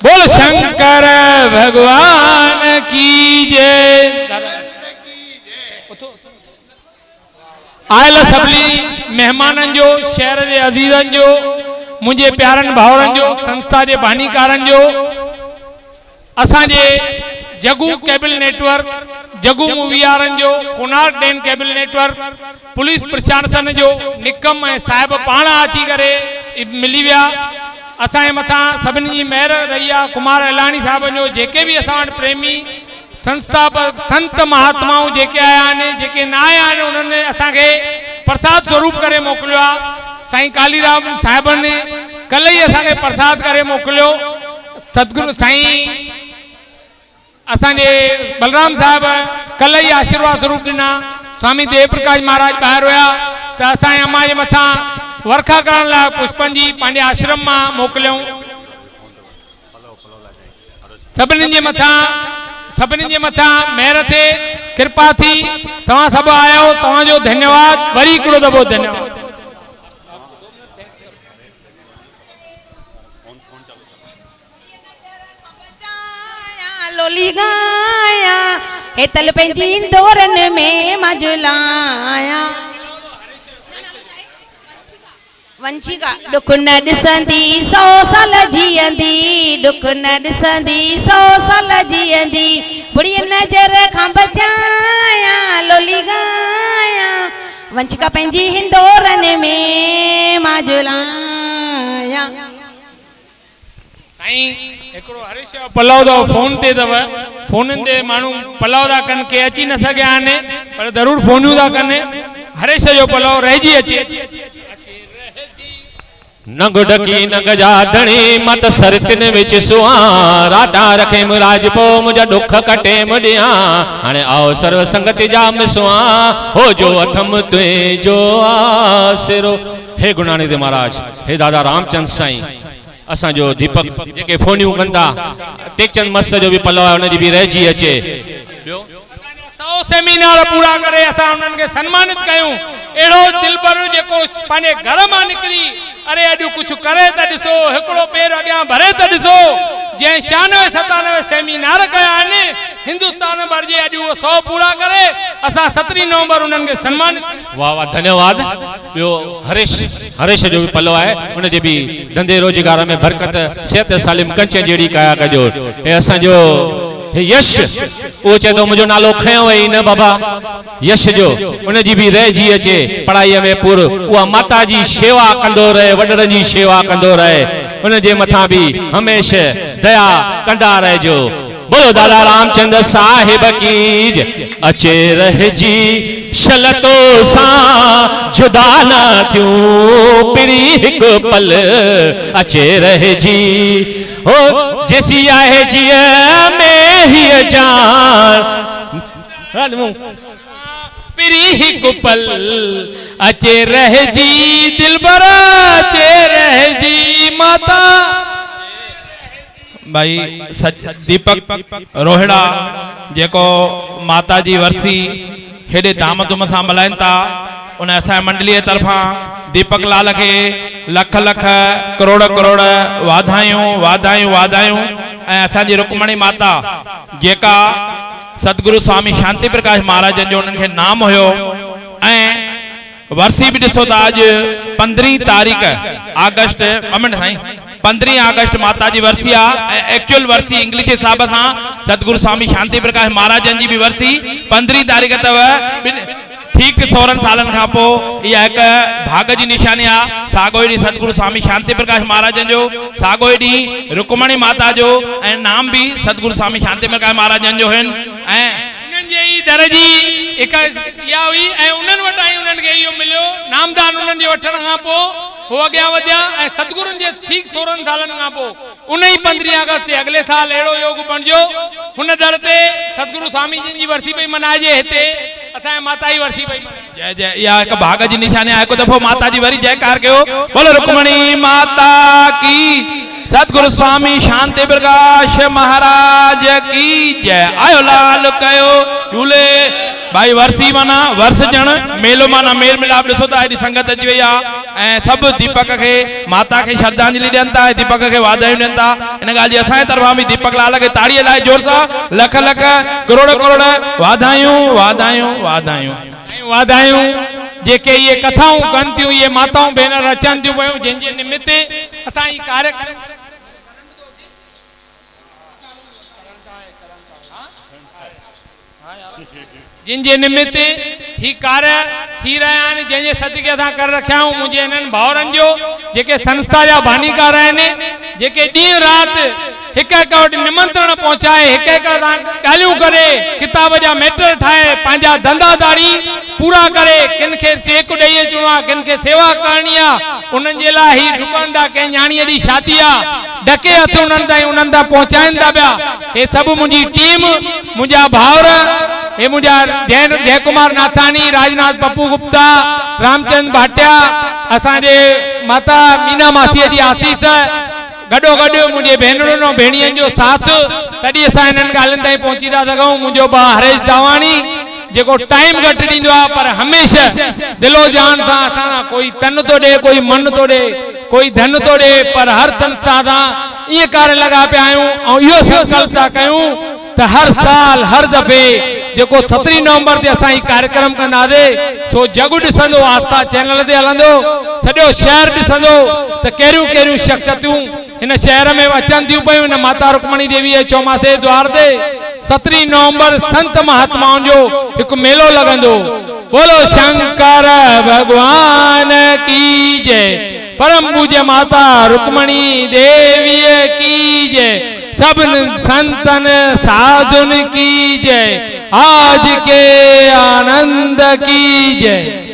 बोल शंकर भगवान की जय। आयल सभी मेहमानन जो, शहर के अजीजन जो, मुझे प्यारन भावरन जो, संस्था के बानीकारन जो, असांजे जगू केबल नेटवर्क, जगू मूवी वारन जो, Konark dam cable network, police प्रशासन जो, निकम साहब पाण अची करे मिली विया। असांजे मथा सभिनी जी मेहर रही आहे। कुमार अलाणी साहब जो जेके भी असां वटि प्रेमी संस्थापक संत महात्माऊं जेके आया आहिनि, जेके न आया आहिनि, उन्होंने असांखे प्रसाद स्वरूप करे मोकिलियो आहे। साईं कालीराम साहिब ने कल्ह ही असांखे प्रसाद करे मोकिलियो। सतगुरु साईं असांजे बलराम साहब कल्ह ही आशीर्वाद स्वरूप ॾिना। स्वामी देव प्रकाश महाराज ॿाहिरि हुया त असांजे अम्मा जे मथां वर्खा करण लाइ पुष्पन जी पंहिंजे आश्रम मां मोकिलियऊं। सभिनी जे मथां मेहर थे, कृपा थी। तव्हां सभु आयो, तव्हांजो धन्यवाद, वरी हिकिड़ो दफ़ो धन्यवाद। लोली गाया हेतल पंहिंजी इंदौरन में मजुलाया। वंशिका दुख न ॾिसंदी 100 साल जीअंदी, दुख न ॾिसंदी 100 साल जीअंदी, बुढ़ी नजर खां बचाया लोली गाया। वंशिका पंहिंजी इंदौरन में मजुलाया। साईं हिकिड़ो हरीश पलाव जो फोन ते अथव, फोननि ते माण्हू पलाव था कनि, के अची न सघिया आहिनि पर ज़रूरु फोनियूं था कनि। हरीश जो पलाव रहिजी अचे। नंग डकी नंग जा धणी मत सरतिन विच सुआ, राता रखे मुराज पो मुझा दुख कटे मुडिया, हाणे आओ सर्व संगति जा मिसुआ, हो जो अथम तुए जो आसिरो। हे गुणानी दे महाराज, हे दादा रामचंद साईं, असा जो दीपक जेके फोनियूं कंदा, टेकचंद मस्त जो भी पलव उन जी भी रहिजी अचे। 100 सेमिनार पूरा करे असां उन्हनि खे सम्मानित कयूं। एड़ो दिलबर जेको पाने घर मां निकरी अरे अॼु कुछ करे त ॾिसो, हिकिड़ो पेर अॻियां भरे त ॾिसो। जंहिं 96-97 सेमिनार कया आहिनि हिंदुस्तान भर जे, अॼु उहो 100 पूरा करे। असां 17 नवंबर उन्हनि खे सम्मानित। वाह वाह धन्यवाद। ॿियो हरेश जो भी पलो आहे, उन जे भी धंधे रोजगार में बरकत, सेहत सालिम कंच जहिड़ी कया कजो। हे असांजो यश, वो चए तो मुझो नालो खयो वई न बाबा यश जो, उन जी भी रहिजी अचे पढ़ाई में पूर। उहा माता जी शेवा कंदो रहे, वडर जी शेवा कंदो रहे, उन जे मथा भी हमेशा दया कंदा रहजो। बोलो दादा रामचंद्र साहिब की जय। अचे रहजी शलतो सा जुदा न थियूं पिरी हिक पल, अचे रहजी हो जैसी आहे जिया में ही जान पिरी हिक पल, अचे रहजी दिलबर, अचे रहजी माता। भाई दीपक रोहिड़ा जेको माता जी वर्सी हेॾे धाम धूम सां मल्हाइनि था, उन असांजे मंडलीअ तरफ़ां दीपक लाल के लख लख करोड़ करोड़ वाधायूं वाधायूं वाधायूं। ऐं असांजी रुक्मणी माता जेका सतगुरु स्वामी शांति प्रकाश महाराज जो उन्हनि खे नाम हुयो, ऐं वर्सी भी ॾिसो था अॼु 15 तारीख़ अगस्त, 15 अगस्त माता जी वर्सी आहे। एक्चुअल वर्सी इंग्लिश हिसाब सां सतगुरु स्वामी शांति प्रकाश महाराज जी भी वर्सी 15 तारीख़ अथव। ठीक 16 सालन खां पोइ इहा हिकु भाग जी निशानी आहे। साॻो ई ॾींहुं सतगुरु स्वामी शांति प्रकाश महाराज जो, साॻो ई ॾींहुं रुक्मणी माता जो, ऐं नाम भी सतगुरु स्वामी शांति प्रकाश महाराज जो आहिनि। ऐं उन्हनि जे ई दर जी हिकु इहा हुई, ऐं उन्हनि वटि आई उन्हनि खे इहो मिलियो नामदान। उन्हनि जे वठण खां पोइ हो अॻियां वधिया, ऐं सतगुरुनि जे ठीक 16 सालनि खां पोइ उन ई 15 अगस्त अगले साल अहिड़ो योग बणिजो। हुन दर ते सतगुरु स्वामी जी वर्सी पई मनाइजे, हिते असांजे माता जी वर्सी पई मनाइजे। जय जय, इहा हिकु भाग जी निशानी आहे। हिकु दफ़ो माता जी वरी जयकार कयो, बोलो रुक्मणी माता की, सतगुरु स्वामी शांति प्रकाश महाराज की जय। आयो लाल कयो झूले। भाई वर्सी माना वर्ष जण, मेलो माना मेल मिलाप। ॾिसो था हेॾी संगत अची वई आहे, ऐं सभु दीपक खे माता खे श्रद्धांजलि ॾियनि था, दीपक खे वाधायूं ॾियनि था। इन ॻाल्हि जी असांजे तरफ़ां बि दीपक लाल खे ताड़ीअ लाइ जोर सां लख लख करोड़ करोड़ वाधायूं वाधायूं वाधायूं वाधायूं। जेके ये कथाऊं कनि थियूं, ये माताऊं भेनर अचनि थियूं पियूं, जंहिंजे निमित्त असां ई कार्यक्रम जिनके निमित्त ही कार्य थी रहा आहिनि, जंहिंजे सदके असां करे रखिया आहियूं। मुंहिंजे इन्हनि भाउरनि जो जेके संस्था जा बानीकार आहिनि, जेके ॾींहुं राति हिक हिक वटि निमंत्रण पहुचाए, हिक हिक ॻाल्हियूं करे, किताब जा मैटर ठाहे, पंहिंजा धंधादारी पूरा करे, किन खे चेक ॾेई अचिणो आहे, किन खे सेवा करणी आहे, उन्हनि जे लाइ ही डुकनि था। कंहिं न्याणीअ जी शादी आहे, डके हथ उन्हनि ताईं उन्हनि तां पहुचाइनि था पिया। हे सभु मुंहिंजी टीम, मुंहिंजा भाउर, हे मुंहिंजा जय कुमार नाथानी, राजनाथ पप्पू गुप्ता, रामचंद भाटिया, असांजे माता मीना मासीअ जी आसीस, गॾो गॾु मुंहिंजे भेनरुनि ऐं भेणियनि जो साथ, तॾहिं असां हिननि ॻाल्हियुनि ताईं पहुची था सघूं। मुंहिंजो भाउ हरेश दावाणी जेको टाइम घटि ॾींदो आहे, पर हमेशह दिलो जान सां असां सां, कोई तन थो ॾे, कोई मन थो ॾे, कोई धन थो ॾे, पर हर संस्था सां ईअं कार्य लॻा पिया आहियूं। ऐं इहो संकल्प था कयूं त हर साल हर दफ़े जेको 17 नवंबर ते असां ही कार्यक्रम कंदासीं, सो जग ॾिसंदो, आस्था चैनल ते हलंदो, सॼो शहर ॾिसंदो त कहिड़ियूं कहिड़ियूं शख्सियतूं हिन शहर में अचनि थियूं पियूं। हिन माता रुक्मणी देवी जे चौमासे द्वार ते 17 नवंबर संत महात्माउनि जो हिकु मेलो लॻंदो। बोलो शंकर भगवान की जय, परम पूज्य माता रुक्मणी देवी की जय, सभिनी संतन साधुन की जय, आज के आनंद की जय।